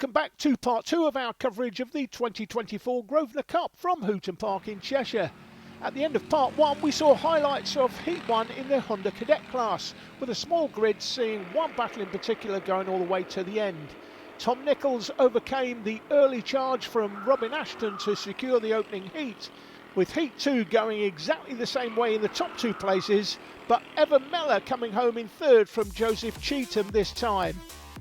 welcome back to part 2 of our coverage of the 2024 Grosvenor Cup from Hooton Park in Cheshire. At the end of part 1 we saw highlights of Heat 1 in the Honda Cadet class, with a small grid seeing one battle in particular going all the way to the end. Tom Nichols overcame the early charge from Robin Ashton to secure the opening heat, with Heat 2 going exactly the same way in the top 2 places, but Evan Meller coming home in third from Joseph Cheetham this time.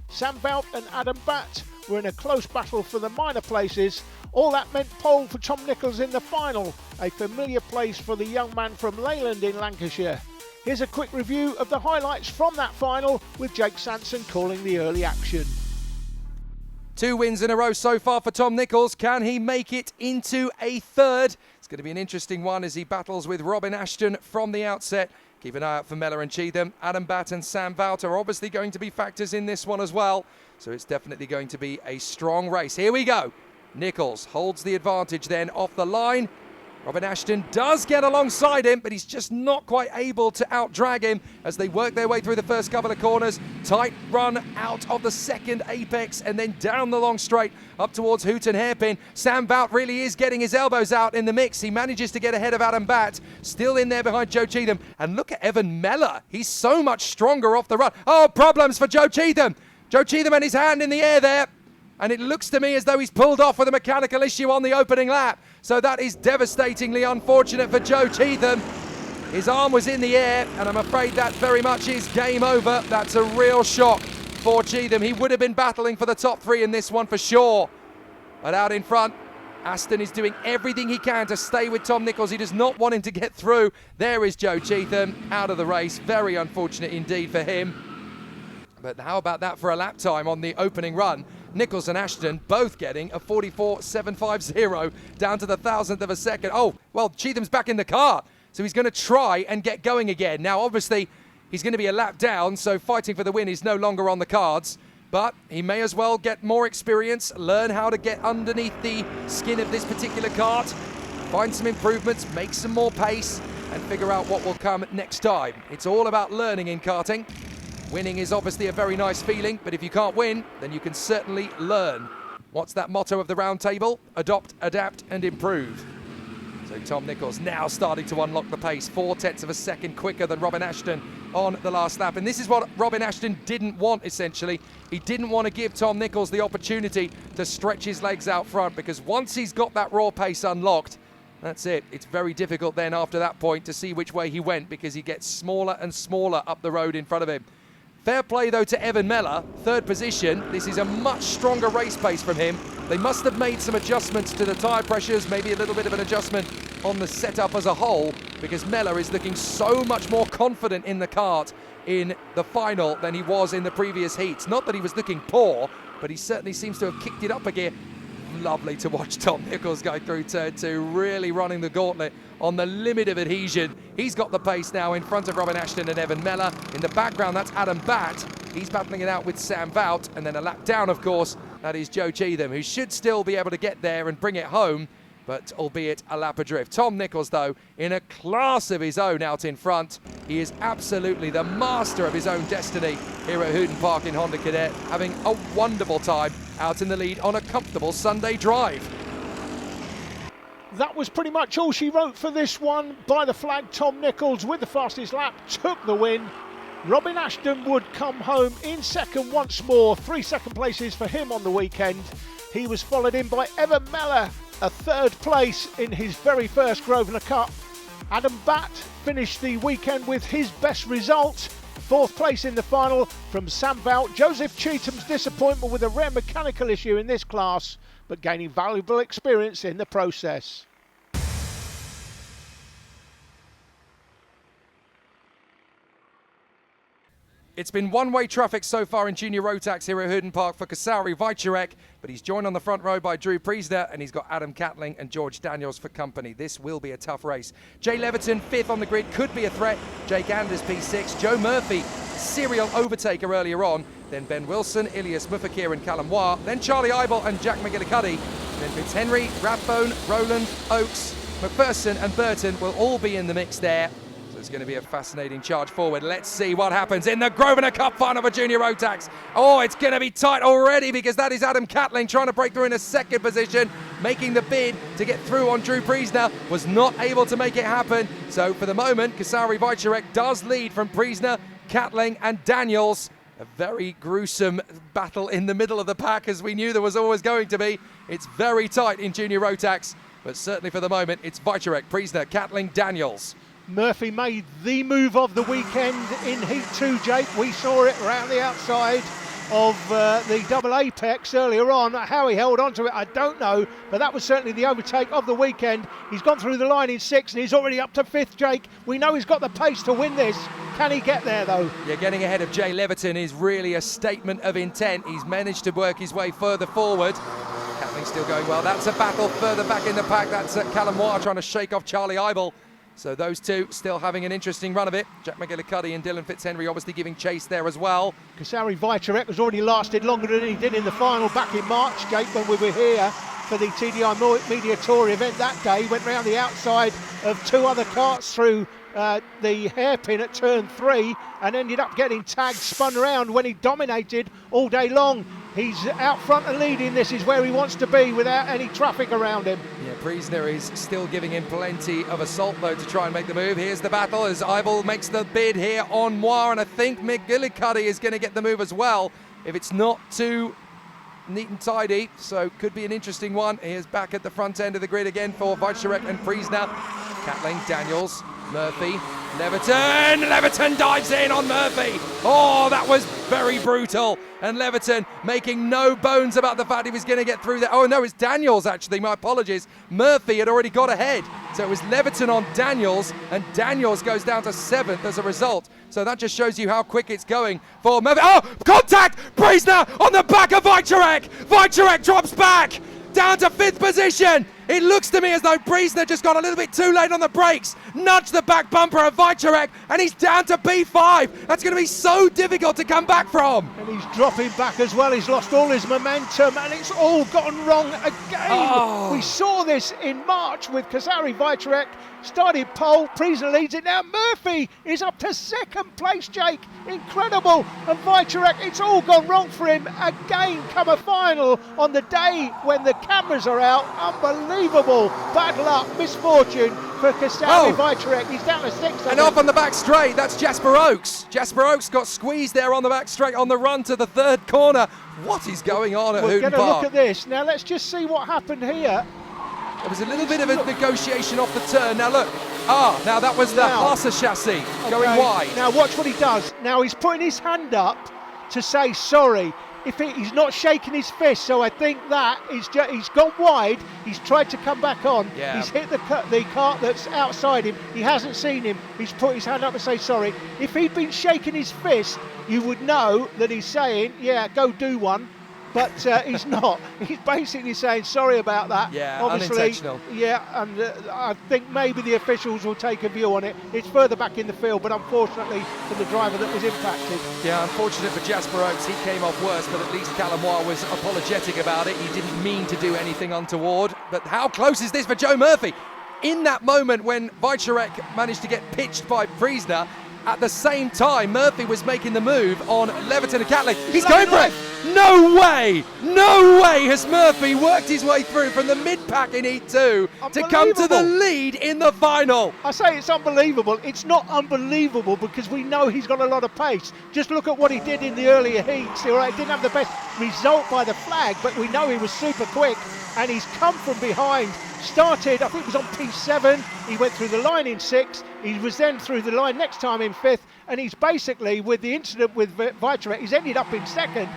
Sam Vout and Adam Batt were in a close battle for the minor places. All that meant pole for Tom Nichols in the final, a familiar place for the young man from Leyland in Lancashire. Here's a quick review of the highlights from that final, with Jake Sanson calling the early action. 2 wins in a row so far for Tom Nichols. Can he make it into a third? It's going to be an interesting one as he battles with Robin Ashton from the outset. Keep an eye out for Meller and Cheetham. Adam Batt and Sam Vout are obviously going to be factors in this one as well. So it's definitely going to be a strong race. Here we go. Nichols holds the advantage then off the line. Robin Ashton does get alongside him, but he's just not quite able to out-drag him as they work their way through the first couple of corners. Tight run out of the second apex and then down the long straight up towards Hooton Hairpin. Sam Vout really is getting his elbows out in the mix. He manages to get ahead of Adam Batt, still in there behind Joe Cheetham. And look at Evan Meller. He's so much stronger off the run. Oh, problems for Joe Cheetham. Joe Cheetham and his hand in the air there. And it looks to me as though he's pulled off with a mechanical issue on the opening lap. So that is devastatingly unfortunate for Joe Cheetham. His arm was in the air, and I'm afraid that very much is game over. That's a real shock for Cheetham. He would have been battling for the top 3 in this one for sure. But out in front, Aston is doing everything he can to stay with Tom Nichols. He does not want him to get through. There is Joe Cheetham out of the race. Very unfortunate indeed for him. But how about that for a lap time on the opening run? Nichols and Ashton both getting a 44.750 down to the 1,000th of a second. Oh, well, Cheetham's back in the car, so he's going to try and get going again. Now, obviously, he's going to be a lap down, so fighting for the win is no longer on the cards. But he may as well get more experience, learn how to get underneath the skin of this particular kart, find some improvements, make some more pace, and figure out what will come next time. It's all about learning in karting. Winning is obviously a very nice feeling, but if you can't win, then you can certainly learn. What's that motto of the round table? Adopt, adapt, and improve. So Tom Nichols now starting to unlock the pace, 0.4 of a second quicker than Robin Ashton on the last lap. And this is what Robin Ashton didn't want, essentially. He didn't want to give Tom Nichols the opportunity to stretch his legs out front, because once he's got that raw pace unlocked, that's it. It's very difficult then after that point to see which way he went, because he gets smaller and smaller up the road in front of him. Fair play, though, to Evan Meller, 3rd position. This is a much stronger race pace from him. They must have made some adjustments to the tyre pressures, maybe a little bit of an adjustment on the setup as a whole, because Meller is looking so much more confident in the kart in the final than he was in the previous heats. Not that he was looking poor, but he certainly seems to have kicked it up a gear. Lovely to watch Tom Nichols go through turn 2, really running the gauntlet on the limit of adhesion. He's got the pace now in front of Robin Ashton and Evan Meller. In the background, that's Adam Batt. He's battling it out with Sam Vout. And then a lap down, of course, that is Joe Cheetham, who should still be able to get there and bring it home, but albeit a lap adrift. Tom Nichols, though, in a class of his own out in front. He is absolutely the master of his own destiny here at Hooton Park in Honda Cadet, having a wonderful time out in the lead on a comfortable Sunday drive. That was pretty much all she wrote for this one. By the flag, Tom Nichols with the fastest lap took the win. Robin Ashton would come home in second once more. 3 second places for him on the weekend. He was followed in by Evan Meller, a 3rd place in his very first Grosvenor Cup. Adam Batt finished the weekend with his best result. 4th place in the final from Sam Vout. Joseph Cheetham's disappointment with a rare mechanical issue in this class, but gaining valuable experience in the process. It's been one-way traffic so far in Junior Rotax here at Hooton Park for Kasauri Wojciech, but he's joined on the front row by Drew Priesner, and he's got Adam Catling and George Daniels for company. This will be a tough race. Jay Leverton, 5th on the grid, could be a threat. Jake Anders, P6. Joe Murphy, serial overtaker earlier on. Then Ben Wilson, Ilias Mufakir and Callum Waugh. Then Charlie Eibel and Jack McGillicuddy. Then Fitzhenry, Rathbone, Rowland, Oakes, McPherson and Burton will all be in the mix there. So it's going to be a fascinating charge forward. Let's see what happens in the Grosvenor Cup final for Junior Rotax. Oh, it's going to be tight already because that is Adam Catling trying to break through in a second position, making the bid to get through on Drew Priesner, was not able to make it happen. So for the moment, Kasari Wojciech does lead from Priesner, Catling and Daniels. A very gruesome battle in the middle of the pack, as we knew there was always going to be. It's very tight in Junior Rotax, but certainly for the moment, it's Wojciech, Priesner, Catling, Daniels. Murphy made the move of the weekend in Heat 2, Jake. We saw it around the outside of the double apex earlier on. How he held on to it, I don't know, but that was certainly the overtake of the weekend. He's gone through the line in 6th and he's already up to 5th, Jake. We know he's got the pace to win this. Can he get there though? Yeah, getting ahead of Jay Leverton is really a statement of intent. He's managed to work his way further forward. Catling's still going well. That's a battle further back in the pack. That's Callum Moore trying to shake off Charlie Eibel. So those two still having an interesting run of it. Jack McGillicuddy and Dylan Fitzhenry obviously giving chase there as well. Kasari Wojciech has already lasted longer than he did in the final back in March, Jake, when we were here for the TDI Media Tour event that day. Went round the outside of 2 other karts through the hairpin at turn 3 and ended up getting tagged, spun around when he dominated all day long. He's out front and leading. This is where he wants to be without any traffic around him. Yeah, Priesner is still giving him plenty of assault though to try and make the move. Here's the battle as Eibel makes the bid here on Moir, and I think McGillicuddy is going to get the move as well if it's not too neat and tidy. So could be an interesting one. Here's back at the front end of the grid again for Wojciech and Priesner. Catling, Daniels, Murphy, Leverton dives in on Murphy. Oh, that was very brutal. And Leverton making no bones about the fact he was going to get through there. Oh no, it's Daniels actually, my apologies. Murphy had already got ahead. So it was Leverton on Daniels, and Daniels goes down to 7th as a result. So that just shows you how quick it's going for Murphy. Oh, contact! Priesner on the back of Wojciech! Wojciech drops back! Down to 5th position. It looks to me as though Priesner just got a little bit too late on the brakes, nudged the back bumper of Wojciech, and he's down to P5. That's going to be so difficult to come back from. And he's dropping back as well. He's lost all his momentum, and it's all gone wrong again. Oh. We saw this in March with Kasari Wojciech. Started pole, Priesner leads it now. Murphy is up to 2nd place, Jake. Incredible. And Wojciech, it's all gone wrong for him again. Come a final on the day when the cameras are out. Unbelievable. Bad luck, misfortune for Kasari Wojciech. He's down to 6th. And off on the back straight, that's Jasper Oakes. Jasper Oakes got squeezed there on the back straight on the run to the 3rd corner. What is going on at Hooton Park? We're going to look at this. Now let's just see what happened here. There was a little bit of a negotiation off the turn. Now look, now that was the Hasa chassis going wide. Now watch what he does. Now he's putting his hand up to say sorry. He's not shaking his fist, so I think that he's gone wide. He's tried to come back on. Yeah. He's hit the cart that's outside him. He hasn't seen him. He's put his hand up to say sorry. If he'd been shaking his fist, you would know that he's saying, yeah, go do one. But he's not. He's basically saying sorry about that. Yeah, obviously, unintentional. Yeah, and I think maybe the officials will take a view on it. It's further back in the field, but unfortunately for the driver that was impacted. Yeah, unfortunate for Jasper Oakes. He came off worse, but at least Callum Moir was apologetic about it. He didn't mean to do anything untoward. But how close is this for Joe Murphy? In that moment when Wojciech managed to get pitched by Priesner, at the same time, Murphy was making the move on Leverton and Catling. He's going for it! No way! No way has Murphy worked his way through from the mid-pack in Heat 2 to come to the lead in the final. I say it's unbelievable. It's not unbelievable because we know he's got a lot of pace. Just look at what he did in the earlier heats. All right, didn't have the best result by the flag, but we know he was super quick, and he's come from behind. Started, I think it was on P7, he went through the line in 6th, he was then through the line next time in 5th, and he's basically, with the incident with Wojciech, he's ended up in 2nd,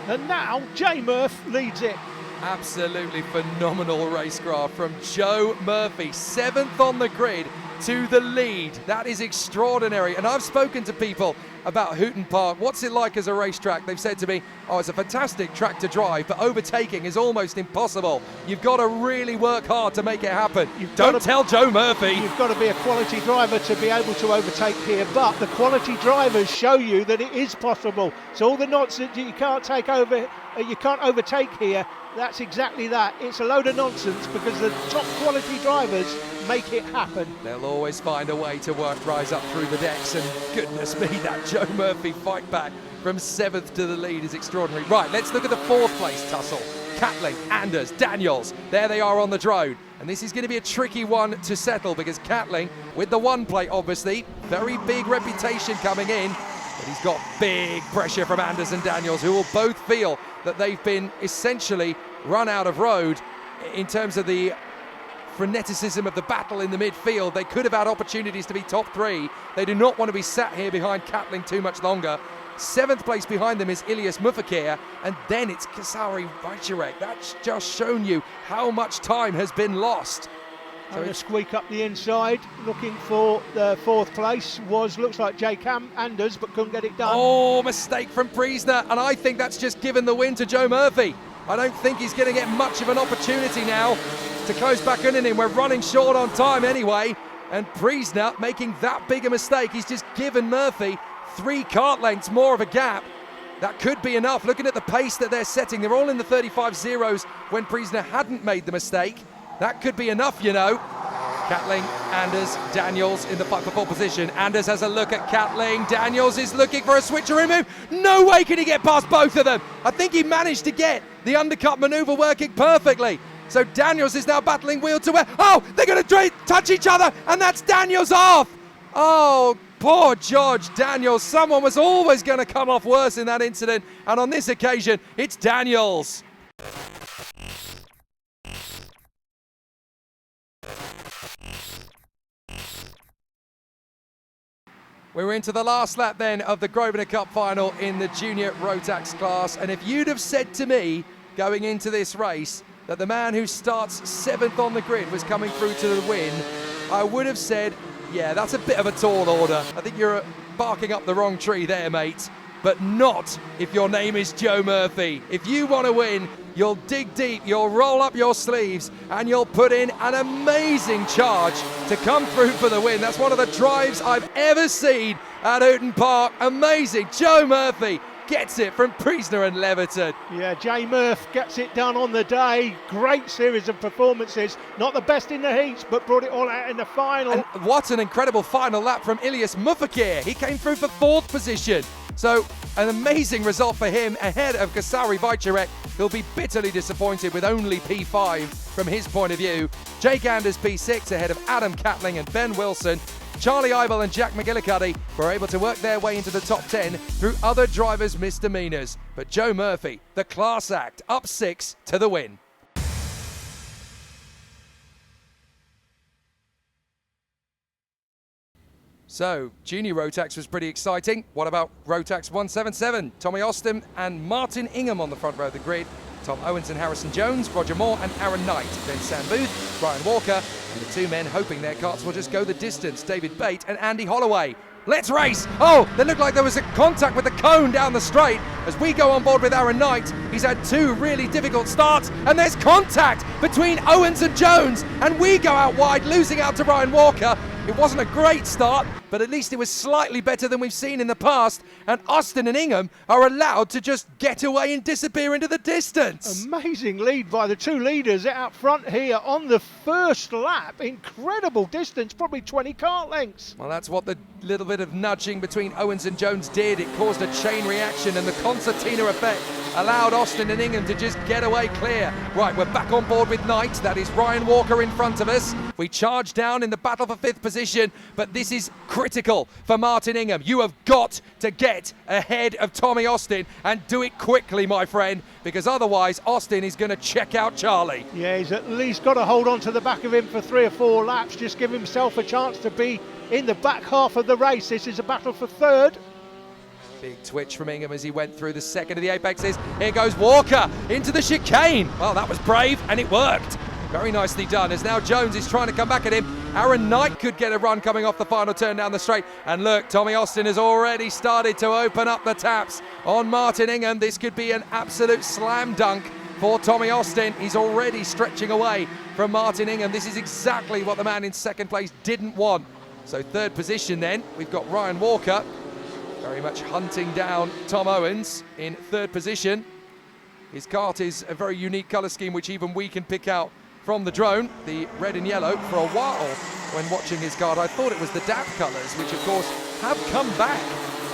and now Jay Murph leads it. Absolutely phenomenal racecraft from Joe Murphy, 7th on the grid to the lead. That is extraordinary. And I've spoken to people about Hooton Park. What's it like as a racetrack? They've said to me, oh, it's a fantastic track to drive, but overtaking is almost impossible. You've got to really work hard to make it happen. Don't tell Joe Murphy. You've got to be a quality driver to be able to overtake here, but the quality drivers show you that it is possible. So all the knots that you can't take over, you can't overtake here, That's exactly that. It's a load of nonsense because the top quality drivers make it happen. They'll always find a way to rise up through the decks, and goodness me, that Joe Murphy fight back from 7th to the lead is extraordinary. Right, let's look at the 4th place tussle. Catling, Anders, Daniels, there they are on the drone. And this is going to be a tricky one to settle because Catling, with the 1 plate obviously, very big reputation coming in, but he's got big pressure from Anders and Daniels, who will both feel that they've been essentially run out of road in terms of the freneticism of the battle in the midfield. They could have had opportunities to be top 3. They do not want to be sat here behind Catling too much longer. 7th place behind them is Ilias Mufakir, and then it's Kasari Vajcharek. That's just shown you how much time has been lost. So a squeak up the inside, looking for the 4th place looks like Jake Anders, but couldn't get it done. Oh, mistake from Priesner, and I think that's just given the win to Joe Murphy. I don't think he's going to get much of an opportunity now to close back in him. We're running short on time anyway, and Priesner making that big a mistake. He's just given Murphy 3 kart lengths more of a gap. That could be enough. Looking at the pace that they're setting, they're all in the 35 zeros when Priesner hadn't made the mistake. That could be enough, you know. Catling, Anders, Daniels in the fight for 4th position. Anders has a look at Catling. Daniels is looking for a switcheroo move. No way can he get past both of them. I think he managed to get the undercut manoeuvre working perfectly. So Daniels is now battling wheel to wheel. Oh, they're going to touch each other, and that's Daniels off. Oh, poor George Daniels. Someone was always going to come off worse in that incident, and on this occasion, it's Daniels. We're into the last lap then of the Grosvenor Cup final in the junior Rotax class, and if you'd have said to me going into this race that the man who starts 7th on the grid was coming through to the win, I would have said, yeah, that's a bit of a tall order. I think you're barking up the wrong tree there, mate. But not if your name is Joe Murphy. If you want to win, you'll dig deep, you'll roll up your sleeves, and you'll put in an amazing charge to come through for the win. That's one of the drives I've ever seen at Hooton Park. Amazing. Joe Murphy gets it from Priesner and Leverton. Yeah, Jay Murph gets it done on the day. Great series of performances. Not the best in the heats, but brought it all out in the final. And what an incredible final lap from Ilias Mufakir. He came through for 4th position. So an amazing result for him ahead of Kasari Vajcharek, who'll be bitterly disappointed with only P5 from his point of view. Jake Anders P6 ahead of Adam Catling and Ben Wilson. Charlie Eibel and Jack McGillicuddy were able to work their way into the top 10 through other drivers' misdemeanors. But Joe Murphy, the class act, up 6 to the win. So, Junior Rotax was pretty exciting. What about Rotax 177? Tommy Austin and Martin Ingham on the front row of the grid. Tom Owens and Harrison Jones, Roger Moore and Aaron Knight. Then Sam Booth, Brian Walker, and the 2 men hoping their karts will just go the distance, David Bate and Andy Holloway. Let's race! Oh, they looked like there was a contact with the cone down the straight. As we go on board with Aaron Knight, he's had 2 really difficult starts, and there's contact between Owens and Jones, and we go out wide, losing out to Brian Walker. It wasn't a great start, but at least it was slightly better than we've seen in the past, and Austin and Ingham are allowed to just get away and disappear into the distance. Amazing lead by the 2 leaders out front here on the first lap. Incredible distance, probably 20 kart lengths. Well, that's what the little bit of nudging between Owens and Jones did. It caused a chain reaction, and the concertina effect allowed Austin and Ingham to just get away clear. Right, we're back on board with Knight. That is Ryan Walker in front of us. We charge down in the battle for 5th position, but this is critical for Martin Ingham. You have got to get ahead of Tommy Austin and do it quickly, my friend, because otherwise Austin is going to check out Charlie. Yeah, he's at least got to hold on to the back of him for 3 or 4 laps, just give himself a chance to be in the back half of the race. This is a battle for 3rd. Big twitch from Ingham as he went through the second of the apexes. Here goes Walker into the chicane. Well, that was brave, and it worked. Very nicely done, as now Jones is trying to come back at him. Aaron Knight could get a run coming off the final turn down the straight. And look, Tommy Austin has already started to open up the taps on Martin Ingham. This could be an absolute slam dunk for Tommy Austin. He's already stretching away from Martin Ingham. This is exactly what the man in 2nd place didn't want. So 3rd position then, we've got Ryan Walker very much hunting down Tom Owens in 3rd position. His kart is a very unique colour scheme, which even we can pick out from the drone, the red and yellow. For a while, when watching his kart, I thought it was the DAP colours, which of course have come back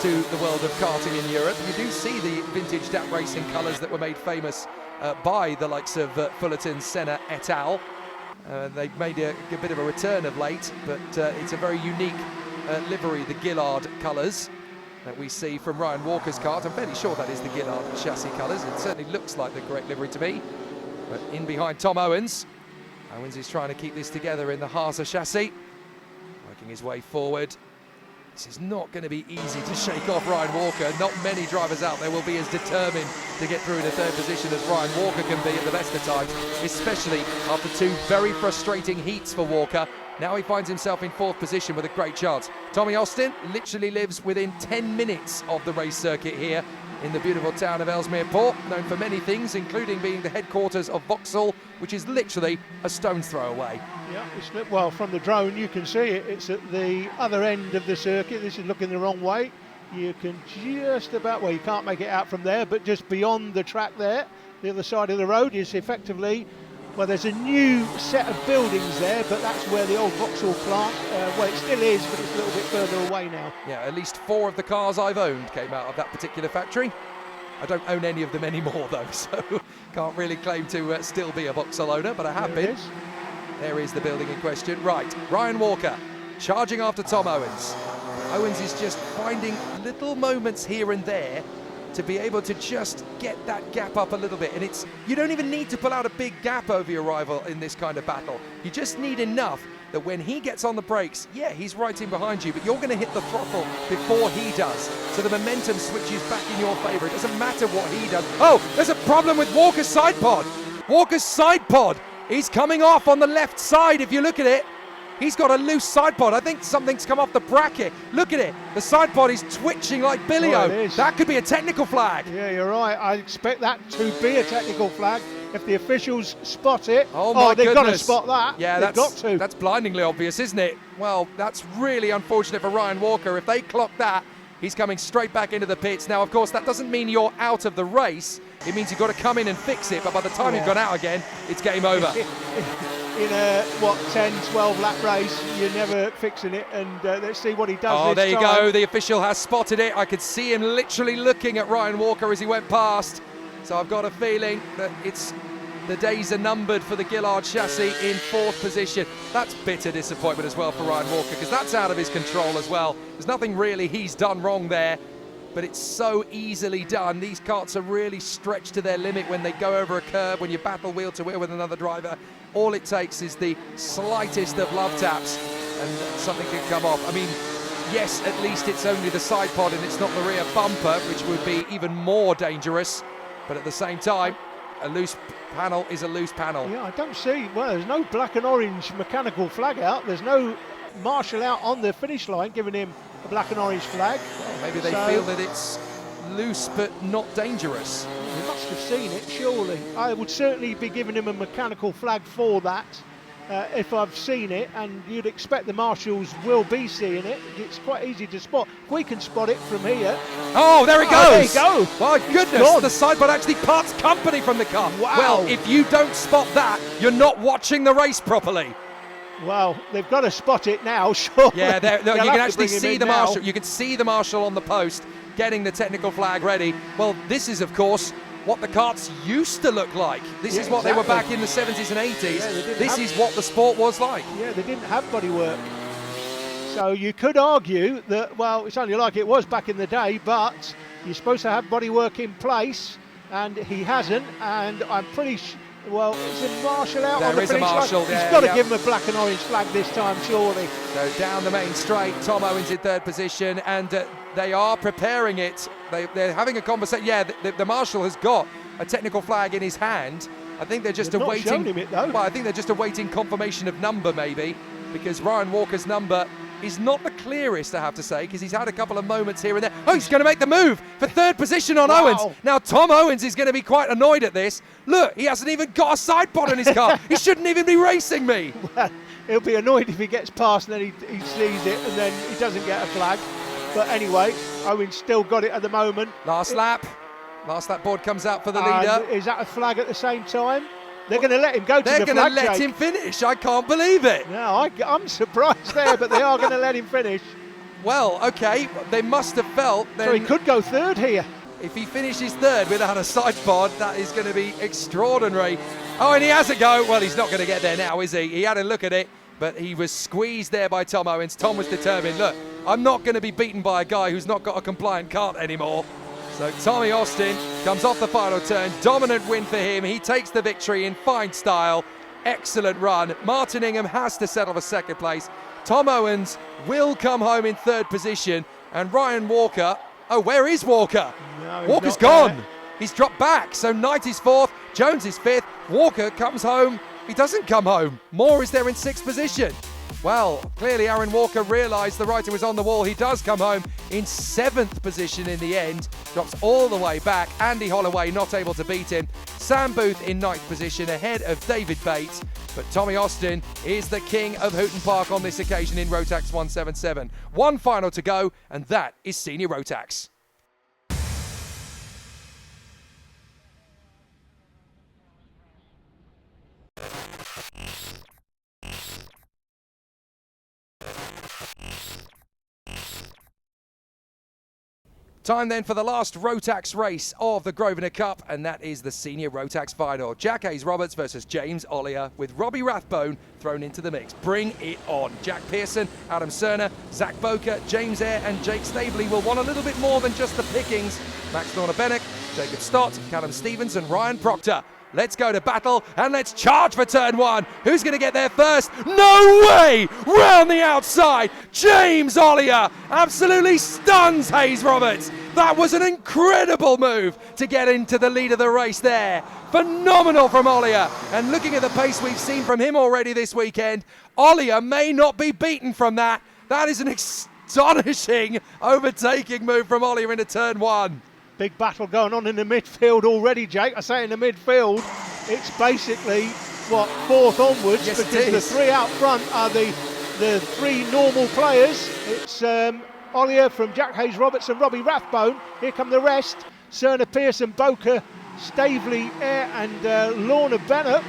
to the world of karting in Europe. You do see the vintage DAP racing colours that were made famous by the likes of Fullerton, Senna et al. They've made a bit of a return of late, but it's a very unique livery, the Gillard colours that we see from Ryan Walker's kart. I'm fairly sure that is the Gillard chassis colours. It certainly looks like the correct livery to me. But in behind Tom Owens. Owens is trying to keep this together in the Haase chassis, working his way forward. This is not going to be easy to shake off Ryan Walker. Not many drivers out there will be as determined to get through into third position as Ryan Walker can be at the best of times, especially after two very frustrating heats for Walker. Now he finds himself in fourth position with a great chance. Tommy Austin literally lives within 10 minutes of the race circuit here in the beautiful town of Ellesmere Port, known for many things, including being the headquarters of Vauxhall, which is literally a stone's throw away. Yeah, well, from the drone you can see it. It's at the other end of the circuit. This is looking the wrong way. You can just about, well, you can't make it out from there, but just beyond the track there, the other side of the road is effectively, well, there's a new set of buildings there, but that's where the old Vauxhall plant, well, it still is, but it's a little bit further away now. Yeah, at least 4 of the cars I've owned came out of that particular factory. I don't own any of them anymore, though, so can't really claim to still be a Vauxhall owner, but I have been. There is the building in question. Right, Ryan Walker charging after Tom Owens. Owens is just finding little moments here and there to be able to just get that gap up a little bit. And you don't even need to pull out a big gap over your rival in this kind of battle. You just need enough that when he gets on the brakes, yeah, he's right in behind you, but you're going to hit the throttle before he does. So the momentum switches back in your favour. It doesn't matter what he does. Oh, there's a problem with Walker's side pod. Walker's side pod is coming off on the left side. If you look at it, he's got a loose side pod. I think something's come off the bracket. Look at it. The side pod is twitching like Billy-O. That could be a technical flag. Yeah, you're right. I expect that to be a technical flag if the officials spot it. Oh my they've goodness. got to spot that. Yeah, they've got to. That's blindingly obvious, isn't it? Well, that's really unfortunate for Ryan Walker. If they clock that, he's coming straight back into the pits. Now, of course, that doesn't mean you're out of the race. It means you've got to come in and fix it. But by the time you've gone out again, it's game over. In a 10-12 lap race, you're never fixing it, and let's see what he does. Oh, this there you time. go. The official has spotted it. I could see him literally looking at Ryan Walker as he went past. So I've got a feeling that the days are numbered for the Gillard chassis in fourth position. That's bitter disappointment as well for Ryan Walker, because that's out of his control as well. There's nothing really he's done wrong there, but it's so easily done. These karts are really stretched to their limit when they go over a curb, when you battle wheel to wheel with another driver. All it takes is the slightest of love taps and something can come off. I mean, yes, at least it's only the side pod and it's not the rear bumper, which would be even more dangerous. But at the same time, a loose panel is a loose panel. Yeah, I don't see, well, there's no black and orange mechanical flag out. There's no marshal out on the finish line giving him a black and orange flag. Well, maybe they feel that it's loose but not dangerous. They must have seen it, surely. I would certainly be giving him a mechanical flag for that if I've seen it, and you'd expect the marshals will be seeing it. It's quite easy to spot. We can spot it from here. Oh, there he goes! There you go! My goodness, the side pod actually parts company from the car. Wow. Well, if you don't spot that, you're not watching the race properly. Well, they've got to spot it now, sure. Yeah, you can actually see the marshal. You can see the marshal on the post getting the technical flag ready. Well, this is, of course, what the karts used to look like. This is what they were back in the 70s and 80s. Yeah, this is what the sport was like. Yeah, they didn't have bodywork. So you could argue that, well, it's only like it was back in the day, but you're supposed to have bodywork in place, and he hasn't, and I'm pretty sure. Well, is a marshal out on the finish line? There is a marshal there. He's got to give him a black and orange flag this time, surely. So down the main straight, Tom Owens in third position, and they are preparing it. They're having a conversation. Yeah, the marshal has got a technical flag in his hand. I think they're just awaiting. Not shown him it, though. Well, I think they're just awaiting confirmation of number, maybe, because Ryan Walker's number is not the clearest, I have to say, because he's had a couple of moments here and there. Oh, he's going to make the move for third position on Owens. Now, Tom Owens is going to be quite annoyed at this. Look, he hasn't even got a side pod in his car. He shouldn't even be racing me. Well, he'll be annoyed if he gets past and then he sees it and then he doesn't get a flag. But anyway, Owens still got it at the moment. Last lap. Last lap board comes out for the leader. Is that a flag at the same time? They're going to let him go to the flag. They're going to let him finish. I can't believe it. No, I'm surprised there, but they are going to let him finish. Well, okay, they must have felt then. So he could go third here. If he finishes third without a side pod, that is going to be extraordinary. Oh, and he has a go. Well, he's not going to get there now, is he? He had a look at it, but he was squeezed there by Tom Owens. Tom was determined, look, I'm not going to be beaten by a guy who's not got a compliant kart anymore. So Tommy Austin comes off the final turn. Dominant win for him. He takes the victory in fine style. Excellent run. Martin Ingham has to settle for second place. Tom Owens will come home in third position. And Ryan Walker, oh, where is Walker? No, Walker's gone. He's dropped back. So Knight is fourth, Jones is fifth. Walker comes home. He doesn't come home. Moore is there in sixth position. Well, clearly Aaron Walker realised the writing was on the wall. He does come home in seventh position in the end. Drops all the way back. Andy Holloway not able to beat him. Sam Booth in ninth position ahead of David Bates. But Tommy Austin is the king of Hooton Park on this occasion in Rotax 177. One final to go, and that is Senior Rotax. Time then for the last Rotax race of the Grosvenor Cup, and that is the Senior Rotax final. Jack Hayes-Roberts versus James Ollier, with Robbie Rathbone thrown into the mix. Bring it on. Jack Pearson, Adam Cerner, Zach Boker, James Eyre and Jake Stabley will want a little bit more than just the pickings. Max Lorna-Bennick, Jacob Stott, Callum Stevens and Ryan Proctor. Let's go to battle and let's charge for turn one. Who's going to get there first? No way! Round the outside, James Ollier absolutely stuns Hayes-Roberts. That was an incredible move to get into the lead of the race there. Phenomenal from Ollier. And looking at the pace we've seen from him already this weekend, Ollier may not be beaten from that. That is an astonishing overtaking move from Ollier into turn one. Big battle going on in the midfield already, Jake. I say in the midfield, it's basically, what, fourth onwards, yes, because the three out front are the three normal players. It's Ollier from Jack Hayes-Roberts and Robbie Rathbone. Here come the rest. Cerner, Pearson, Boker, Staveley, Eyre and Lorna Bennock.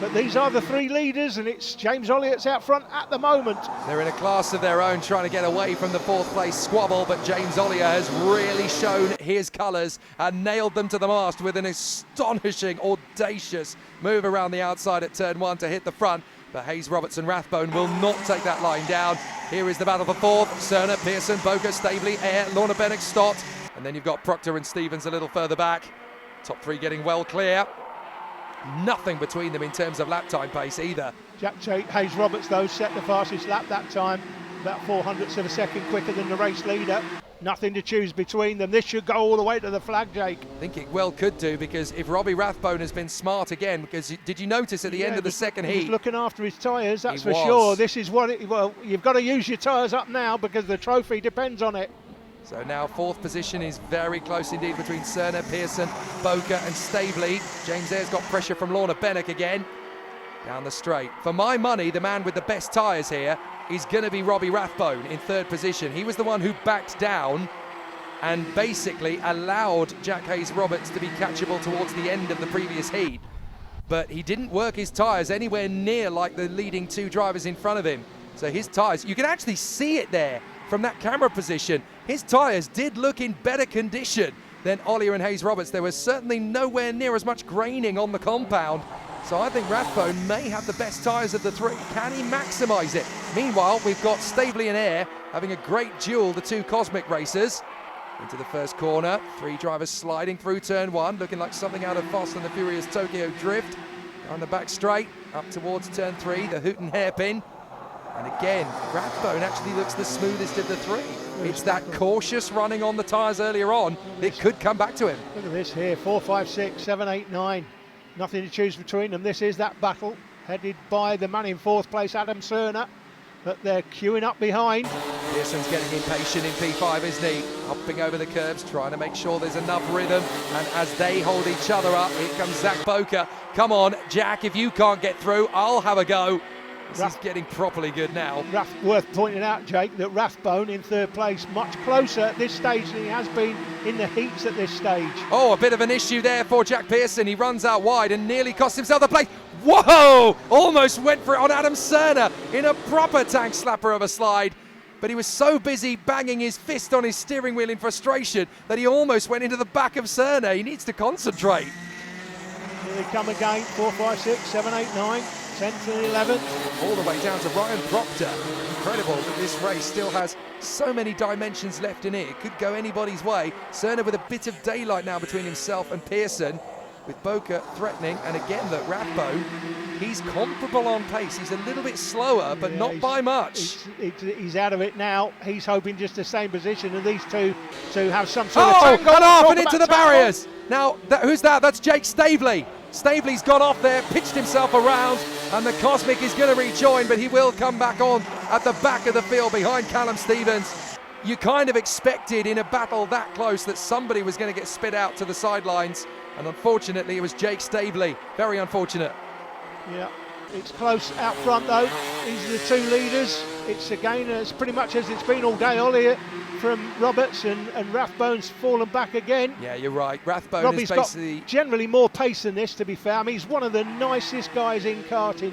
But these are the three leaders, and it's James Ollier that's out front at the moment. They're in a class of their own, trying to get away from the fourth place squabble, but James Ollier has really shown his colours and nailed them to the mast with an astonishing, audacious move around the outside at turn one to hit the front. But Hayes-Roberts and Rathbone will not take that line down. Here is the battle for fourth. Cerner, Pearson, Boker, Staveley, Eyre, Lorna Bennock, Stott. And then you've got Proctor and Stevens a little further back. Top three getting well clear. Nothing between them in terms of lap time pace either. Jack Hayes-Roberts, though, set the fastest lap that time, about 0.04 of a second quicker than the race leader. Nothing to choose between them. This should go all the way to the flag, Jake. I think it well could do, because if Robbie Rathbone has been smart again, because did you notice at the end of the second heat? He's looking after his tyres, that's for sure. This is what well, you've got to use your tyres up now because the trophy depends on it. So now fourth position is very close indeed between Cerner, Pearson, Boker and Staveley. James Eyre's got pressure from Lorna Bennock again. Down the straight. For my money, the man with the best tyres here is going to be Robbie Rathbone in third position. He was the one who backed down and basically allowed Jack Hayes-Roberts to be catchable towards the end of the previous heat. But he didn't work his tyres anywhere near like the leading two drivers in front of him. So his tyres, you can actually see it there from that camera position. His tyres did look in better condition than Ollier and Hayes-Roberts. There was certainly nowhere near as much graining on the compound. So I think Rathbone may have the best tyres of the three. Can he maximise it? Meanwhile, we've got Staveley and Eyre having a great duel, the two Cosmic racers. Into the first corner, three drivers sliding through turn one, looking like something out of Fast and the Furious Tokyo Drift. On the back straight, up towards turn three, the Hooton hairpin. And again, Rathbone actually looks the smoothest of the three. It's that cautious running on the tyres earlier on. It could come back to him. Look at this here, 4, 5, 6, 7, 8, 9. Nothing to choose between them. This is that battle, headed by the man in fourth place, Adam Cerner. But they're queuing up behind. Pearson's getting impatient in P5, isn't he? Hopping over the curbs, trying to make sure there's enough rhythm. And as they hold each other up, here comes Zach Boker. Come on, Jack, if you can't get through, I'll have a go. This is getting properly good now. Worth pointing out, Jake, that Rathbone in third place, much closer at this stage than he has been in the heats at this stage. Oh, a bit of an issue there for Jack Pearson. He runs out wide and nearly cost himself the place. Whoa! Almost went for it on Adam Cerner in a proper tank slapper of a slide. But he was so busy banging his fist on his steering wheel in frustration that he almost went into the back of Cerner. He needs to concentrate. Here they come again, 4, 5, 6, 7, 8, 9. 10th and 11th. All the way down to Ryan Proctor. Incredible that this race still has so many dimensions left in it. It could go anybody's way. Cerner with a bit of daylight now between himself and Pearson, with Boca threatening. And again, that Rathbone, he's comparable on pace. He's a little bit slower, but not by much. He's out of it now. He's hoping just the same position, and these two to have some sort of tango. Cut off and into the barriers. Now, who's that? That's Jake Stavely. Stavely's got off there, pitched himself around, and the Cosmic is going to rejoin, but he will come back on at the back of the field behind Callum Stevens. You kind of expected in a battle that close that somebody was going to get spit out to the sidelines, and unfortunately it was Jake Stavely. Very unfortunate. Yeah, it's close out front though. These are the two leaders. It's again as pretty much as it's been all day. Ollie from Roberts and Rathbone's fallen back again. Yeah, you're right. Rathbone Robbie's is basically got generally more pace than this, to be fair. I mean, he's one of the nicest guys in karting,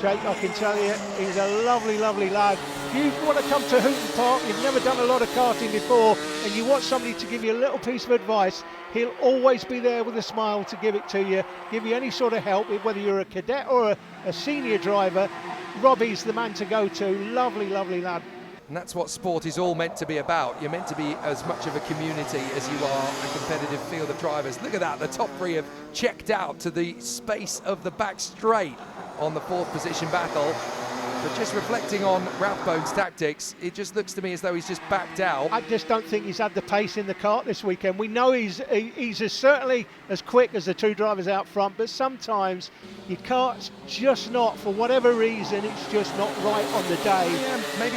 Jake, I can tell you. He's a lovely, lovely lad. If you want to come to Hooton Park, you've never done a lot of karting before, and you want somebody to give you a little piece of advice, he'll always be there with a smile to give it to you, give you any sort of help, whether you're a cadet or a senior driver. Robbie's the man to go to. Lovely, lovely lad. And that's what sport is all meant to be about. You're meant to be as much of a community as you are a competitive field of drivers. Look at that, the top three have checked out to the space of the back straight on the fourth position battle. But just reflecting on Rathbone's tactics, it just looks to me as though he's just backed out. I just don't think he's had the pace in the kart this weekend. We know he's certainly as quick as the two drivers out front, but sometimes your kart's just not, for whatever reason, it's just not right on the day. Yeah, maybe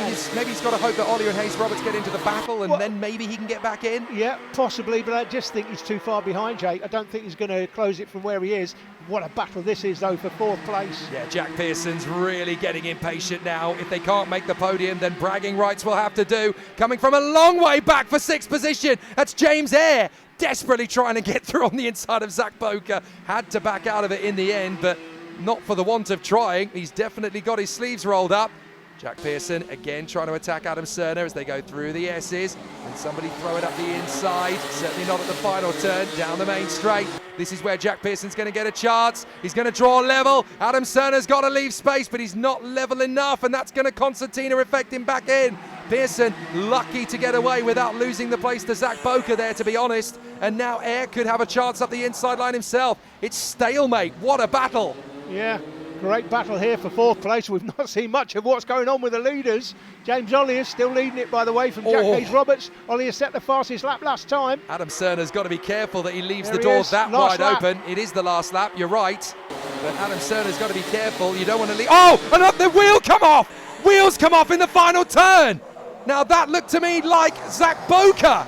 he's got to hope that Ollie and Hayes Roberts get into the battle, and then maybe he can get back in. Yeah, possibly, but I just think he's too far behind, Jake. I don't think he's going to close it from where he is. What a battle this is, though, for fourth place. Yeah, Jack Pearson's really getting impatient now. If they can't make the podium, then bragging rights will have to do. Coming from a long way back for sixth position, that's James Eyre, desperately trying to get through on the inside of Zach Boca. Had to back out of it in the end, but not for the want of trying. He's definitely got his sleeves rolled up. Jack Pearson again trying to attack Adam Cerner as they go through the S's, and somebody throw it up the inside. Certainly not at the final turn, down the main straight. This is where Jack Pearson's going to get a chance. He's going to draw level. Adam Cerner's got to leave space, but he's not level enough, and that's going to concertina effect him back in. Pearson lucky to get away without losing the place to Zach Boca there, to be honest. And now Eyre could have a chance up the inside line himself. It's stalemate. What a battle. Yeah. Great battle here for fourth place. We've not seen much of what's going on with the leaders. James Ollie is still leading it, by the way, from Jack Hayes Roberts. Ollie has set the fastest lap last time. Adam Cerner's got to be careful that he leaves the door that wide open. It is the last lap, you're right. But Adam Cerner's got to be careful. You don't want to leave. Oh, and up the wheel come off. Wheels come off in the final turn. Now that looked to me like Zach Boca.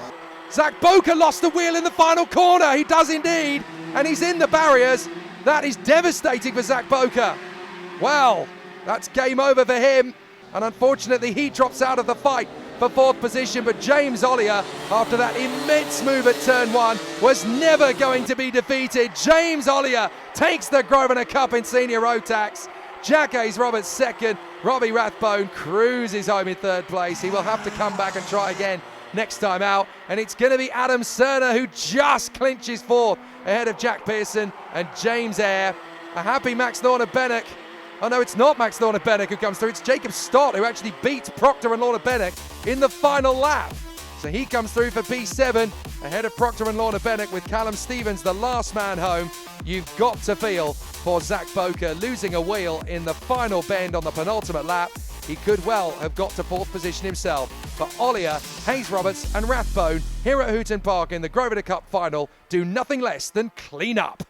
Zach Boca lost the wheel in the final corner. He does indeed. And he's in the barriers. That is devastating for Zach Boca. Well, that's game over for him. And unfortunately, he drops out of the fight for fourth position. But James Ollier, after that immense move at turn one, was never going to be defeated. James Ollier takes the Grosvenor Cup in senior Rotax. Jack Hayes Roberts second. Robbie Rathbone cruises home in third place. He will have to come back and try again next time out. And it's going to be Adam Cerner who just clinches fourth ahead of Jack Pearson and James Eyre. A happy Max Lorna-Bennock. Oh no, it's not Max Lorna-Bennock who comes through. It's Jacob Stott who actually beats Proctor and Lorna-Bennock in the final lap. So he comes through for P7 ahead of Proctor and Lorna-Bennock with Callum Stevens, the last man home. You've got to feel for Zach Boca losing a wheel in the final bend on the penultimate lap. He could well have got to fourth position himself. But Ollier, Hayes Roberts and Rathbone here at Hooton Park in the Grosvenor Cup final do nothing less than clean up.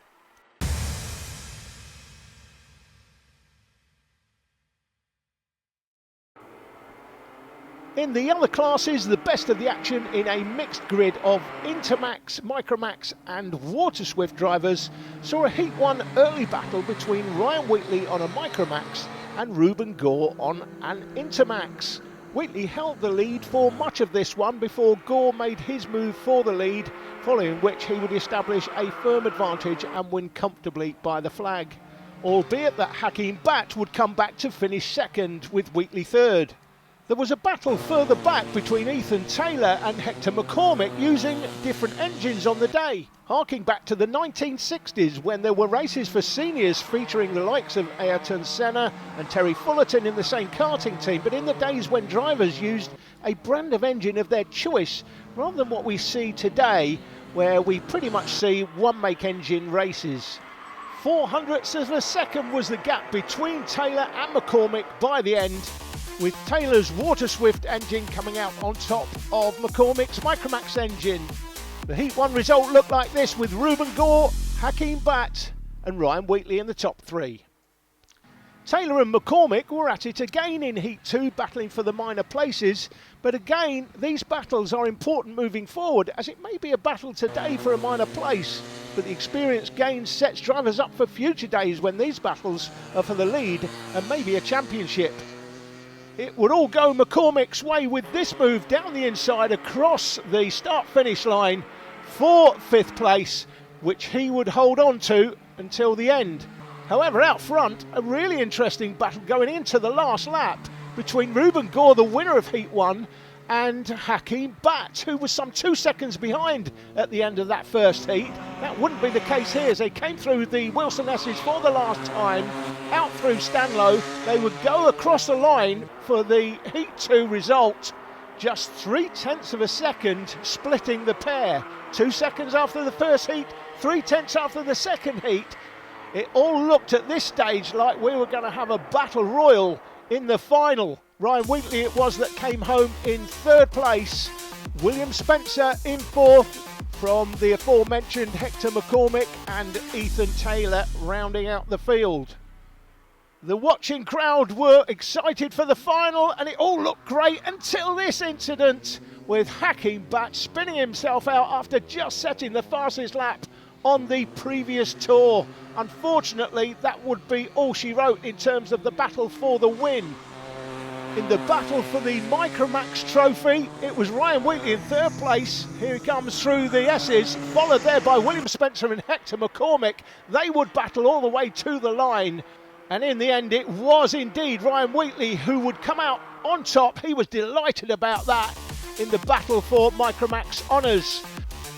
In the other classes, the best of the action in a mixed grid of InterMax, MicroMax and WaterSwift drivers saw a Heat 1 early battle between Ryan Wheatley on a MicroMax and Ruben Gore on an InterMax. Wheatley held the lead for much of this one before Gore made his move for the lead, following which he would establish a firm advantage and win comfortably by the flag. Albeit that Hakeem Batt would come back to finish second with Wheatley third. There was a battle further back between Ethan Taylor and Hector McCormick using different engines on the day, harking back to the 1960s when there were races for seniors featuring the likes of Ayrton Senna and Terry Fullerton in the same karting team, but in the days when drivers used a brand of engine of their choice rather than what we see today, where we pretty much see one-make engine races. 0.04 of a second was the gap between Taylor and McCormick by the end, with Taylor's Water Swift engine coming out on top of McCormick's MicroMax engine. The Heat 1 result looked like this, with Ruben Gore, Hakeem Batt and Ryan Wheatley in the top three. Taylor and McCormick were at it again in Heat 2, battling for the minor places, but again these battles are important moving forward, as it may be a battle today for a minor place, but the experience gained sets drivers up for future days when these battles are for the lead and maybe a championship. It would all go McCormick's way with this move down the inside across the start-finish line for 5th place, which he would hold on to until the end. However, out front, a really interesting battle going into the last lap between Ruben Gore, the winner of Heat 1, and Hakeem Batt, who was some 2 seconds behind at the end of that first heat. That wouldn't be the case here, as they came through the Wilson S's for the last time, out through Stanlow. They would go across the line for the Heat 2 result, just 0.3 of a second splitting the pair. 2 seconds after the first heat, 0.3 after the second heat. It all looked at this stage like we were going to have a battle royal in the final. Ryan Wheatley it was that came home in 3rd place. William Spencer in 4th from the aforementioned Hector McCormick, and Ethan Taylor rounding out the field. The watching crowd were excited for the final, and it all looked great until this incident, with Hakeem Batt spinning himself out after just setting the fastest lap on the previous tour. Unfortunately, that would be all she wrote in terms of the battle for the win. In the battle for the MicroMax trophy, it was Ryan Wheatley in 3rd place. Here he comes through the S's, followed there by William Spencer and Hector McCormick. They would battle all the way to the line, and in the end it was indeed Ryan Wheatley who would come out on top. He was delighted about that in the battle for MicroMax honours.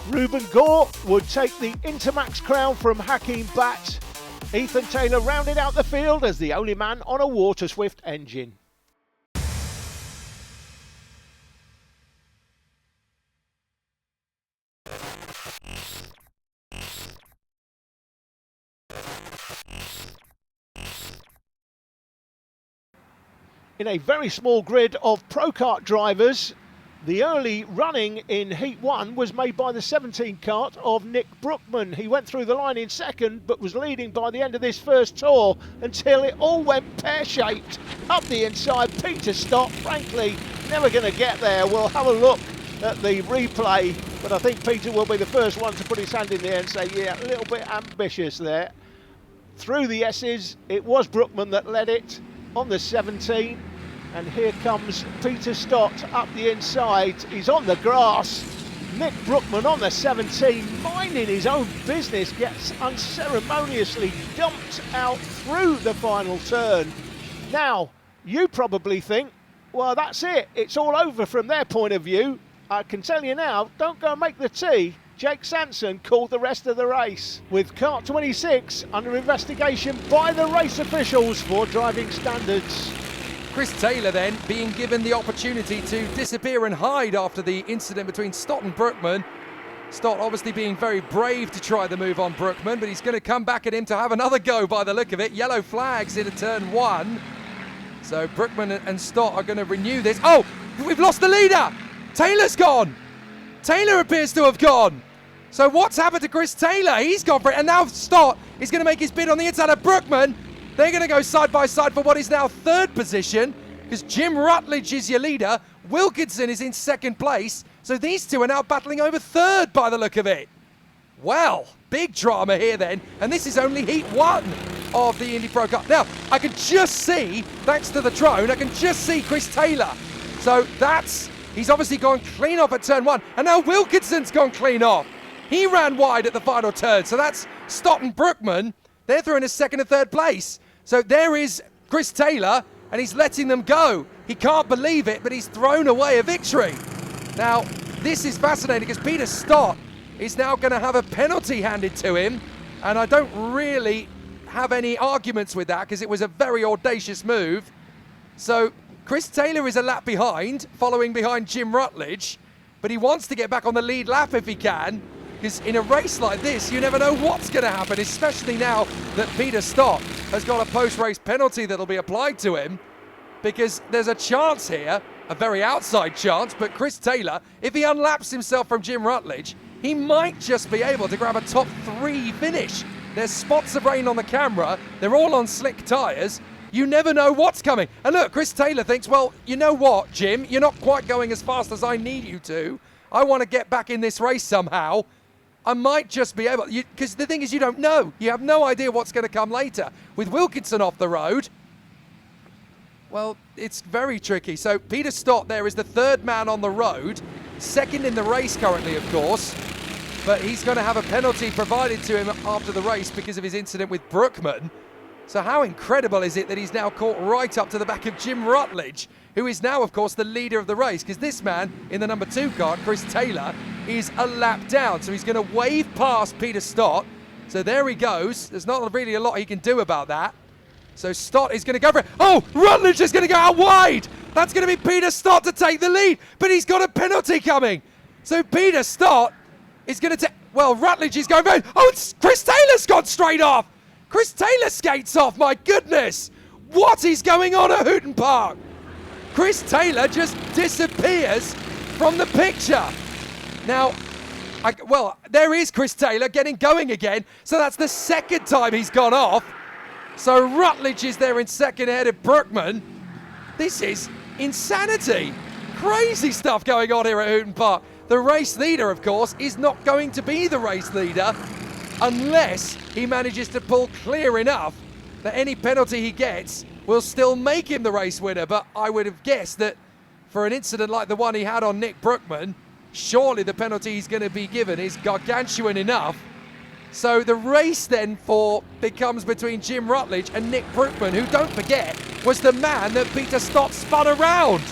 Ruben Gore would take the InterMax crown from Hakeem Batt. Ethan Taylor rounded out the field as the only man on a Water Swift engine. In a very small grid of Pro Kart drivers, the early running in Heat 1 was made by the 17 kart of Nick Brookman. He went through the line in 2nd, but was leading by the end of this first tour until it all went pear-shaped up the inside. Peter Stott, frankly, never going to get there. We'll have a look at the replay, but I think Peter will be the first one to put his hand in the air and say, yeah, a little bit ambitious there. Through the S's, it was Brookman that led it on the 17. And here comes Peter Stott up the inside. He's on the grass. Nick Brookman on the 17, minding his own business, gets unceremoniously dumped out through the final turn. Now, you probably think, well, that's it. It's all over from their point of view. I can tell you now, don't go and make the tea. Jake Sanson called the rest of the race, with Kart 26 under investigation by the race officials for driving standards. Chris Taylor then being given the opportunity to disappear and hide after the incident between Stott and Brookman. Stott obviously being very brave to try the move on Brookman, but he's going to come back at him to have another go by the look of it. Yellow flags into turn 1. So Brookman and Stott are going to renew this. Oh, we've lost the leader. Taylor's gone. Taylor appears to have gone. So what's happened to Chris Taylor? He's gone for it, and now Stott is going to make his bid on the inside of Brookman. They're going to go side by side for what is now 3rd position, because Jim Rutledge is your leader. Wilkinson is in 2nd place. So these two are now battling over 3rd by the look of it. Well, big drama here then, and this is only Heat 1. of the Indy Pro Cup. Now, I can just see, thanks to the drone, I can just see Chris Taylor. So he's obviously gone clean off at turn 1, and now Wilkinson's gone clean off. He ran wide at the final turn, so that's Stott and Brookman. They're through in a second and third place. So there is Chris Taylor, and he's letting them go. He can't believe it, but he's thrown away a victory. Now, this is fascinating because Peter Stott is now going to have a penalty handed to him, and I don't really have any arguments with that because it was a very audacious move. So Chris Taylor is a lap behind, following behind Jim Rutledge, but he wants to get back on the lead lap if he can, because in a race like this, you never know what's going to happen, especially now that Peter Stott has got a post-race penalty that'll be applied to him, because there's a chance here, a very outside chance, but Chris Taylor, if he unlaps himself from Jim Rutledge, he might just be able to grab a top 3 finish. There's spots of rain on the camera, they're all on slick tyres, you never know what's coming. And look, Chris Taylor thinks, well, you know what, Jim, you're not quite going as fast as I need you to. I want to get back in this race somehow. I might just be able, because the thing is, you don't know. You have no idea what's going to come later. With Wilkinson off the road, well, it's very tricky. So Peter Stott there is the 3rd man on the road, 2nd in the race currently, of course, but he's going to have a penalty provided to him after the race because of his incident with Brookman. So how incredible is it that he's now caught right up to the back of Jim Rutledge, who is now, of course, the leader of the race, because this man in the number 2 car, Chris Taylor, is a lap down. So he's going to wave past Peter Stott. So there he goes. There's not really a lot he can do about that. So Stott is going to go for it. Oh, Rutledge is going to go out wide. That's going to be Peter Stott to take the lead, but he's got a penalty coming. So Peter Stott is going to take, well, Rutledge is going very, oh, Chris Taylor's gone straight off. Chris Taylor skates off, my goodness. What is going on at Hooton Park? Chris Taylor just disappears from the picture. Now, well, there is Chris Taylor getting going again. So that's the 2nd time he's gone off. So Rutledge is there in 2nd ahead of Brookman. This is insanity. Crazy stuff going on here at Hooton Park. The race leader, of course, is not going to be the race leader unless he manages to pull clear enough that any penalty he gets will still make him the race winner. But I would have guessed that for an incident like the one he had on Nick Brookman, surely the penalty he's going to be given is gargantuan enough. So the race then becomes between Jim Rutledge and Nick Brookman, who, don't forget, was the man that Peter Stott spun around.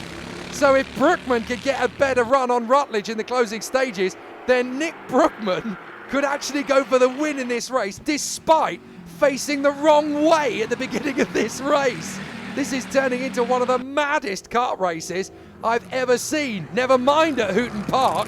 So if Brookman could get a better run on Rutledge in the closing stages, then Nick Brookman could actually go for the win in this race, despite facing the wrong way at the beginning of this race. This is turning into one of the maddest kart races I've ever seen, never mind at Hooton Park,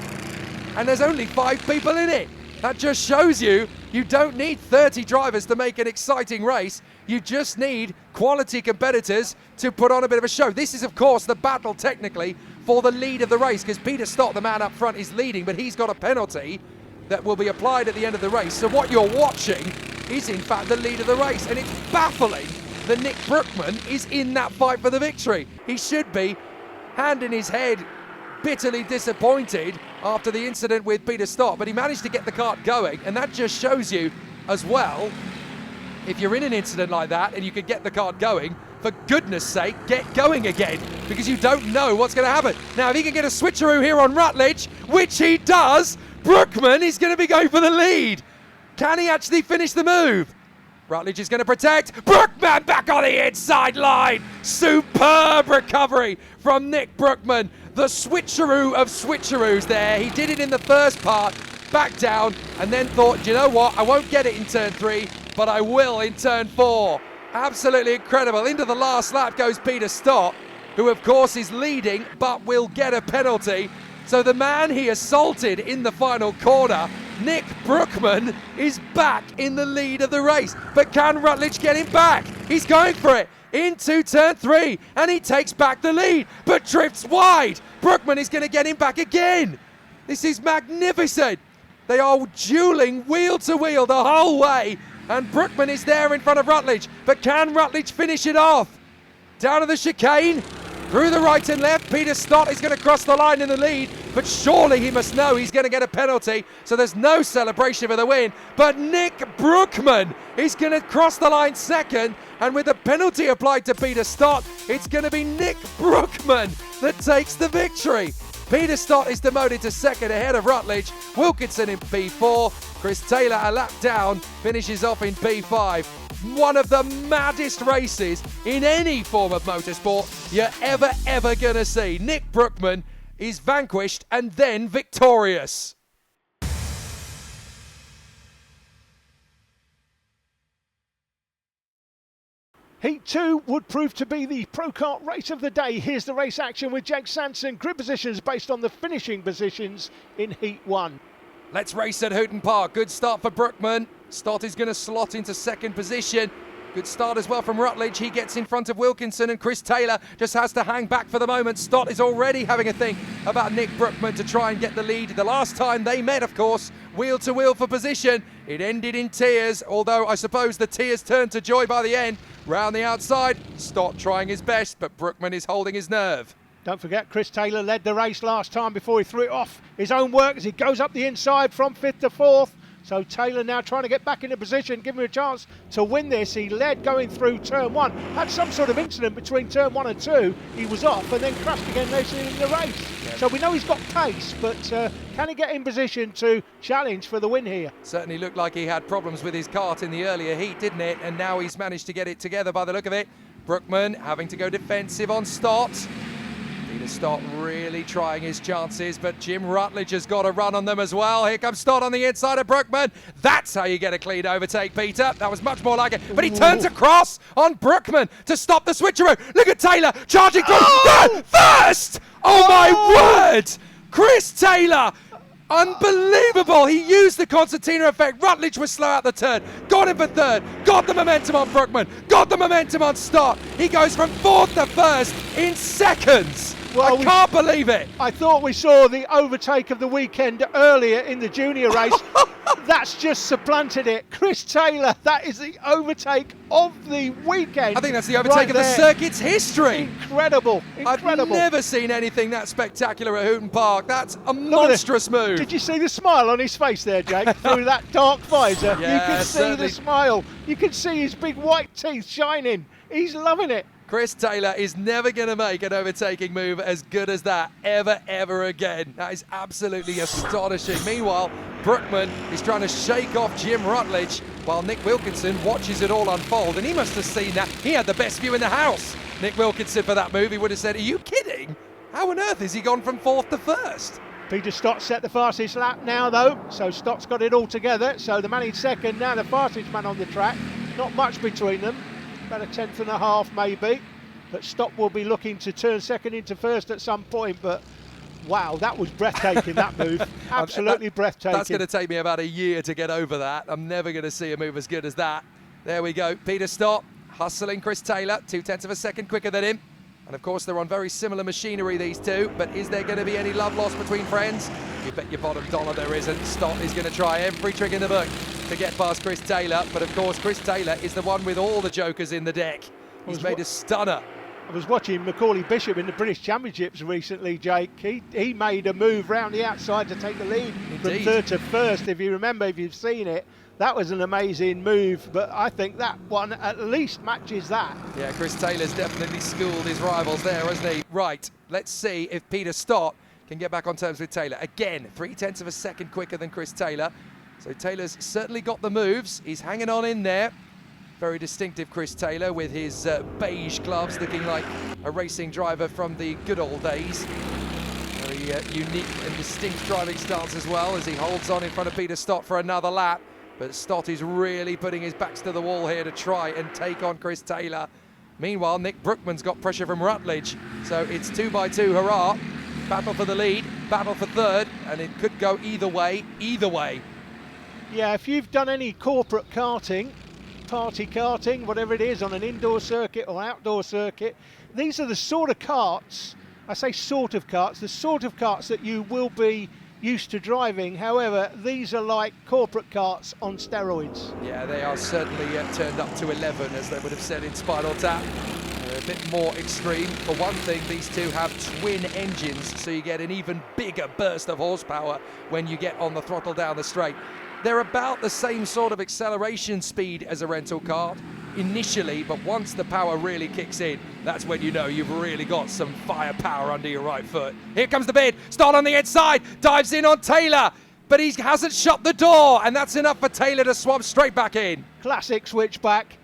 and there's only 5 people in it. That just shows you don't need 30 drivers to make an exciting race. You just need quality competitors to put on a bit of a show. This is, of course, the battle technically for the lead of the race, because Peter Stott, the man up front, is leading, but he's got a penalty that will be applied at the end of the race. So what you're watching is, in fact, the lead of the race, and it's baffling that Nick Brookman is in that fight for the victory. He should be, hand in his head, bitterly disappointed after the incident with Peter Stott, but he managed to get the kart going, and that just shows you as well, if you're in an incident like that and you can get the kart going, for goodness sake, get going again, because you don't know what's going to happen. Now, if he can get a switcheroo here on Rutledge, which he does, Brookman is going to be going for the lead. Can he actually finish the move? Rutledge is going to protect. Brookman back on the inside line. Superb recovery from Nick Brookman. The switcheroo of switcheroos there. He did it in the first part, back down, and then thought, you know what, I won't get it in turn 3, but I will in turn 4. Absolutely incredible. Into the last lap goes Peter Stott, who of course is leading, but will get a penalty. So the man he assaulted in the final corner, Nick Brookman, is back in the lead of the race. But can Rutledge get him back? He's going for it into turn 3, and he takes back the lead, but drifts wide. Brookman is going to get him back again. This is magnificent. They are dueling wheel to wheel the whole way, and Brookman is there in front of Rutledge. But can Rutledge finish it off? Down to the chicane. through the right and left. Peter Stott is going to cross the line in the lead, but surely he must know he's going to get a penalty, so there's no celebration for the win. But Nick Brookman is going to cross the line second, and with the penalty applied to Peter Stott, it's going to be Nick Brookman that takes the victory. Peter Stott is demoted to second ahead of Rutledge. Wilkinson in P4. Chris Taylor a lap down, finishes off in P5. One of the maddest races in any form of motorsport you're ever going to see. Nick Brookman is vanquished and then victorious. Heat 2 would prove to be the Pro Kart race of the day. Here's the race action with Jake Sanson. Grid positions based on the finishing positions in Heat 1. Let's race at Hooton Park. Good start for Brookman. Stott is going to slot into second position. Good start as well from Rutledge. He gets in front of Wilkinson, and Chris Taylor just has to hang back for the moment. Stott is already having a think about Nick Brookman to try and get the lead. The last time they met, of course, wheel to wheel for position. It ended in tears, although I suppose the tears turned to joy by the end. Round the outside, Stott trying his best, but Brookman is holding his nerve. Don't forget, Chris Taylor led the race last time before he threw it off his own work as he goes up the inside from 5th to 4th. So Taylor now trying to get back into position, give him a chance to win this. He led going through turn 1. Had some sort of incident between turn 1 and 2. He was off and then crashed again later in the race. Yeah. So we know he's got pace, but can he get in position to challenge for the win here? Certainly looked like he had problems with his kart in the earlier heat, didn't it? And now he's managed to get it together by the look of it. Brookman having to go defensive on Stott. Peter Stott really trying his chances, but Jim Rutledge has got a run on them as well. Here comes Stott on the inside of Brookman. That's how you get a clean overtake, Peter. That was much more like it. But he turns across on Brookman to stop the switcheroo. Look at Taylor charging through first! Oh my word! Chris Taylor! Unbelievable! He used the concertina effect. Rutledge was slow out the turn. Got him for third. Got the momentum on Brookman. Got the momentum on Stott. He goes from 4th to 1st in seconds. Well, I can't believe it. I thought we saw the overtake of the weekend earlier in the junior race. That's just supplanted it. Chris Taylor, that is the overtake of the weekend. I think that's the overtake of the circuit's history. Incredible. I've never seen anything that spectacular at Hooton Park. That's a monstrous move. Did you see the smile on his face there, Jake? Through that dark visor. Yeah, you can see the smile. You can see his big white teeth shining. He's loving it. Chris Taylor is never going to make an overtaking move as good as that ever again. That is absolutely astonishing. Meanwhile, Brookman is trying to shake off Jim Rutledge while Nick Wilkinson watches it all unfold. And he must have seen that. He had the best view in the house. Nick Wilkinson for that move. He would have said, are you kidding? How on earth has he gone from 4th to 1st? Peter Stott set the fastest lap now, though. So Stott's got it all together. So the man in second, now the fastest man on the track. Not much between them. About a 10th and a half maybe, but Stott will be looking to turn second into first at some point. But wow, that was breathtaking, that move. Absolutely breathtaking. That's going to take me about a year to get over that. I'm never going to see a move as good as that. There we go. Peter Stott hustling Chris Taylor, 0.2 of a second quicker than him. And of course, they're on very similar machinery, these two. But is there going to be any love lost between friends? You bet your bottom dollar there isn't. Stott is going to try every trick in the book to get past Chris Taylor. But of course, Chris Taylor is the one with all the jokers in the deck. He's made a stunner. I was watching Macaulay Bishop in the British Championships recently, Jake. He made a move round the outside to take the lead. Indeed. From 3rd to 1st, if you remember, if you've seen it. That was an amazing move, but I think that one at least matches that. Yeah, Chris Taylor's definitely schooled his rivals there, hasn't he? Right, let's see if Peter Stott can get back on terms with Taylor. Again, 0.3 of a second quicker than Chris Taylor. So Taylor's certainly got the moves. He's hanging on in there. Very distinctive Chris Taylor with his beige gloves, looking like a racing driver from the good old days. Very unique and distinct driving stance as well as he holds on in front of Peter Stott for another lap. But Stott is really putting his backs to the wall here to try and take on Chris Taylor. Meanwhile, Nick Brookman's got pressure from Rutledge. So it's 2x2 hurrah. Battle for the lead, battle for third, and it could go either way, Yeah, if you've done any corporate karting, party karting, whatever it is, on an indoor circuit or outdoor circuit, these are the sort of karts, I say sort of karts, the sort of karts that you will be used to driving. However, these are like corporate karts on steroids. Yeah, they are certainly turned up to 11, as they would have said in Spinal Tap. They're a bit more extreme. For one thing, these two have twin engines, so you get an even bigger burst of horsepower when you get on the throttle down the straight. They're about the same sort of acceleration speed as a rental kart initially, but once the power really kicks in, that's when you know you've really got some firepower under your right foot. Here comes the bid. Start on the inside, dives in on Taylor, but he hasn't shut the door, and that's enough for Taylor to swap straight back in. Classic switchback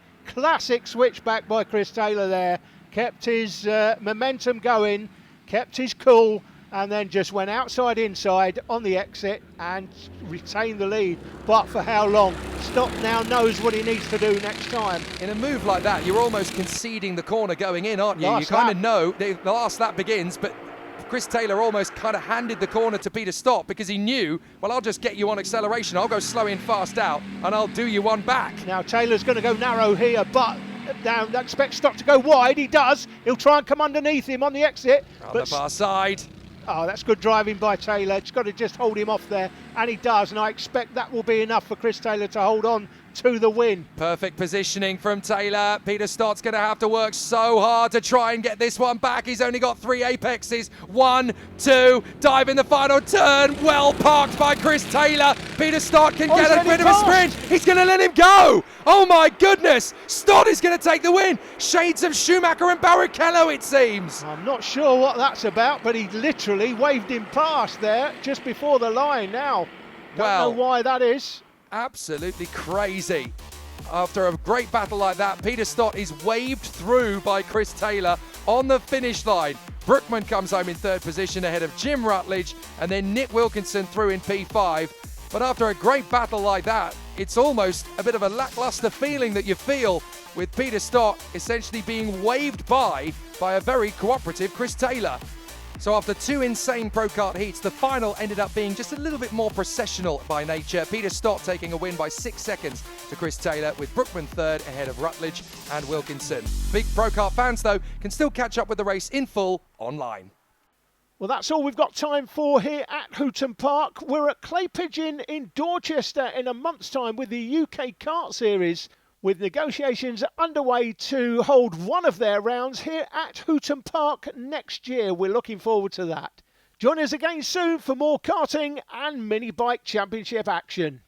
by Chris Taylor there. Kept his momentum going, kept his cool, and then just went outside inside on the exit and retained the lead. But for how long? Stott now knows what he needs to do next time. In a move like that, you're almost conceding the corner going in, aren't you? Last You kind lap. of know the last lap begins, but Chris Taylor almost kind of handed the corner to Peter Stott because he knew, well, I'll just get you on acceleration. I'll go slow in, fast out, and I'll do you one back. Now Taylor's going to go narrow here, but down, expect Stott to go wide. He does. He'll try and come underneath him on the exit. On the far side. Oh, that's good driving by Taylor. He's got to just hold him off there, and he does, and I expect that will be enough for Chris Taylor to hold on to the win. Perfect positioning from Taylor. Peter Stott's going to have to work so hard to try and get this one back. He's only got 3 apexes. 1, 2, dive in the final turn. Well parked by Chris Taylor. Peter Stott can get a bit of a sprint. He's going to let him go. Oh my goodness. Stott is going to take the win. Shades of Schumacher and Barrichello, it seems. I'm not sure what that's about, but he literally waved him past there just before the line now. Don't know why that is. Absolutely crazy. After a great battle like that, Peter Stott is waved through by Chris Taylor on the finish line. Brookman comes home in 3rd position ahead of Jim Rutledge, and then Nick Wilkinson through in P5. But after a great battle like that, it's almost a bit of a lackluster feeling that you feel with Peter Stott essentially being waved by a very cooperative Chris Taylor. So after 2 insane Pro Kart heats, the final ended up being just a little bit more processional by nature. Peter Stott taking a win by 6 seconds to Chris Taylor, with Brookman 3rd ahead of Rutledge and Wilkinson. Big Pro Kart fans, though, can still catch up with the race in full online. Well, that's all we've got time for here at Hooton Park. We're at Clay Pigeon in Dorchester in a month's time with the UK Kart Series, with negotiations underway to hold one of their rounds here at Hooton Park next year. We're looking forward to that. Join us again soon for more karting and mini bike championship action.